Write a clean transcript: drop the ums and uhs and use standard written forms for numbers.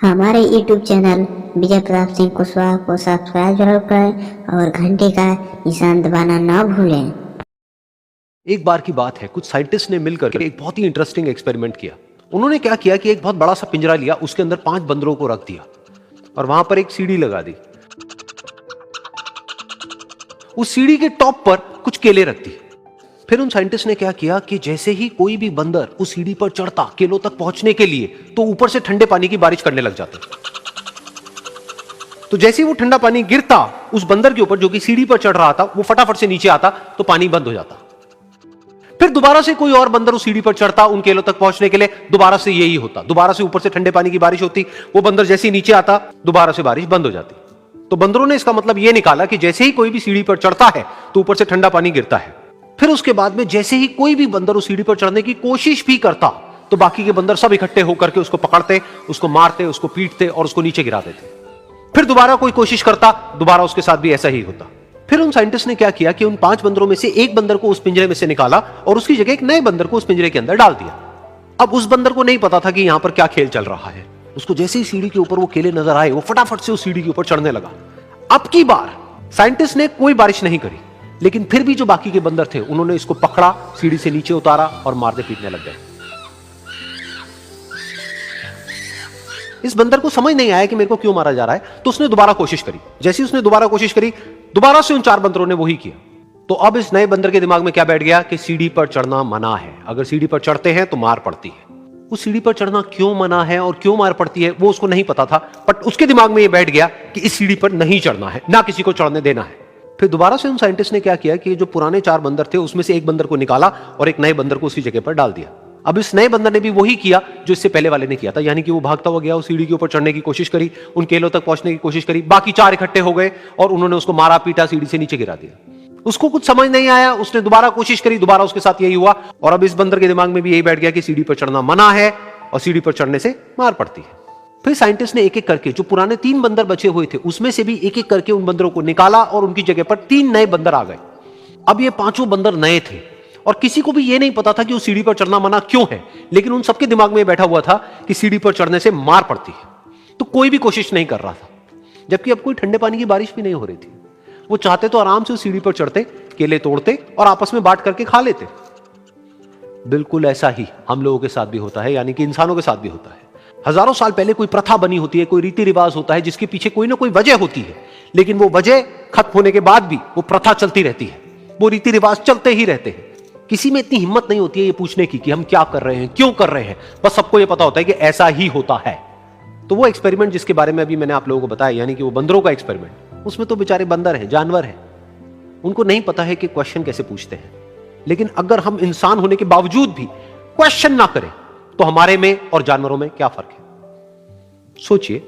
हमारे YouTube channel Vijay Pratap Singh Kushwaha को subscribe जरूर करें और घंटी का निशान दबाना ना भूलें। एक बार की बात है, कुछ साइंटिस्ट ने मिलकर एक बहुत ही इंटरेस्टिंग एक्सपेरिमेंट किया। उन्होंने क्या किया कि एक बहुत बड़ा सा पिंजरा लिया, उसके अंदर 5 बंदरों को रख दिया और वहां पर एक सीढ़ी लगा दी। उस सीढ़ी के टॉप पर कुछ केले रख दी। फिर उन साइंटिस्ट ने क्या किया कि जैसे ही कोई भी बंदर उस सीढ़ी पर चढ़ता केलों तक पहुंचने के लिए, तो ऊपर से ठंडे पानी की बारिश करने लग जाते। तो जैसे ही वो ठंडा पानी गिरता उस बंदर के ऊपर जो कि सीढ़ी पर चढ़ रहा था, वो फटाफट से नीचे आता तो पानी बंद हो जाता। फिर दोबारा से कोई और बंदर उस सीढ़ी पर चढ़ता उन केलों तक पहुंचने के लिए, दोबारा से यही होता। दोबारा से ऊपर से ठंडे पानी की बारिश होती, वो बंदर जैसे ही नीचे आता दोबारा से बारिश बंद हो जाती। तो बंदरों ने इसका मतलब यह निकाला कि जैसे ही कोई भी सीढ़ी पर चढ़ता है तो ऊपर से ठंडा पानी गिरता है। फिर उसके बाद में जैसे ही कोई भी बंदर उस सीढ़ी पर चढ़ने की कोशिश भी करता तो बाकी के बंदर सब इकट्ठे होकर के उसको पकड़ते, उसको मारते, उसको पीटते और उसको नीचे गिरा देते। फिर दोबारा कोई कोशिश करता, दोबारा उसके साथ भी ऐसा ही होता। फिर उन साइंटिस्ट ने क्या किया कि उन 5 बंदरों में से एक बंदर को उस पिंजरे में से निकाला और उसकी जगह एक नए बंदर को उस पिंजरे के अंदर डाल दिया। अब उस बंदर को नहीं पता था कि यहां पर क्या खेल चल रहा है। उसको जैसे ही सीढ़ी के ऊपर वो केले नजर आए, वो फटाफट से उस सीढ़ी के ऊपर चढ़ने लगा। अब की बार साइंटिस्ट ने कोई बारिश नहीं करी, लेकिन फिर भी जो बाकी के बंदर थे उन्होंने इसको पकड़ा, सीढ़ी से नीचे उतारा और मारते पीटने लग गए। इस बंदर को समझ नहीं आया कि मेरे को क्यों मारा जा रहा है, तो उसने दोबारा कोशिश करी। जैसे उसने दोबारा कोशिश करी, दोबारा से उन 4 बंदरों ने वही किया। तो अब इस नए बंदर के दिमाग में क्या बैठ गया कि सीढ़ी पर चढ़ना मना है, अगर सीढ़ी पर चढ़ते हैं तो मार पड़ती है। उस सीढ़ी पर चढ़ना क्यों मना है और क्यों मार पड़ती है वो उसको नहीं पता था, बट उसके दिमाग में यह बैठ गया कि इस सीढ़ी पर नहीं चढ़ना है, ना किसी को चढ़ने देना है। फिर दोबारा से उन साइंटिस्ट ने क्या किया कि जो पुराने 4 बंदर थे उसमें से एक बंदर को निकाला और एक नए बंदर को उसी जगह पर डाल दिया। अब इस नए बंदर ने भी वही किया जो इससे पहले वाले ने किया था, यानी कि वो भागता हुआ गया, उस सीढ़ी के ऊपर चढ़ने की कोशिश करी, उन केलों तक पहुंचने की कोशिश करी। बाकी 4 इकट्ठे हो गए और उन्होंने उसको मारा पीटा, सीढ़ी से नीचे गिरा दिया। उसको कुछ समझ नहीं आया, उसने दोबारा कोशिश करी, दोबारा उसके साथ यही हुआ। और अब इस बंदर के दिमाग में भी यही बैठ गया कि सीढ़ी पर चढ़ना मना है और सीढ़ी पर चढ़ने से मार पड़ती है। फिर साइंटिस्ट ने एक एक करके जो पुराने 3 बंदर बचे हुए थे उसमें से भी एक एक करके उन बंदरों को निकाला और उनकी जगह पर 3 नए बंदर आ गए। अब ये 5 बंदर नए थे और किसी को भी ये नहीं पता था कि उस सीढ़ी पर चढ़ना मना क्यों है, लेकिन उन सबके दिमाग में बैठा हुआ था कि सीढ़ी पर चढ़ने से मार पड़ती है। तो कोई भी कोशिश नहीं कर रहा था, जबकि अब कोई ठंडे पानी की बारिश भी नहीं हो रही थी। वो चाहते तो आराम से उस सीढ़ी पर चढ़ते, केले तोड़ते और आपस में बांट करके खा लेते। बिल्कुल ऐसा ही हम लोगों के साथ भी होता है, यानी कि इंसानों के साथ भी होता है। हजारों साल पहले कोई प्रथा बनी होती है, कोई रीति रिवाज होता है जिसके पीछे कोई ना कोई वजह होती है, लेकिन वो वजह खत्म होने के बाद भी वो प्रथा चलती रहती है, वो रीति रिवाज चलते ही रहते हैं। किसी में इतनी हिम्मत नहीं होती है ये पूछने की कि हम क्या कर रहे हैं, क्यों कर रहे हैं। बस सबको ये पता होता है कि ऐसा ही होता है। तो वो एक्सपेरिमेंट जिसके बारे में अभी मैंने आप लोगों को बताया, यानी कि वो बंदरों का एक्सपेरिमेंट, उसमें तो बेचारे बंदर हैं, जानवर हैं, उनको नहीं पता है कि क्वेश्चन कैसे पूछते हैं। लेकिन अगर हम इंसान होने के बावजूद भी क्वेश्चन ना करें तो हमारे में और जानवरों में क्या फर्क है, सोचिए।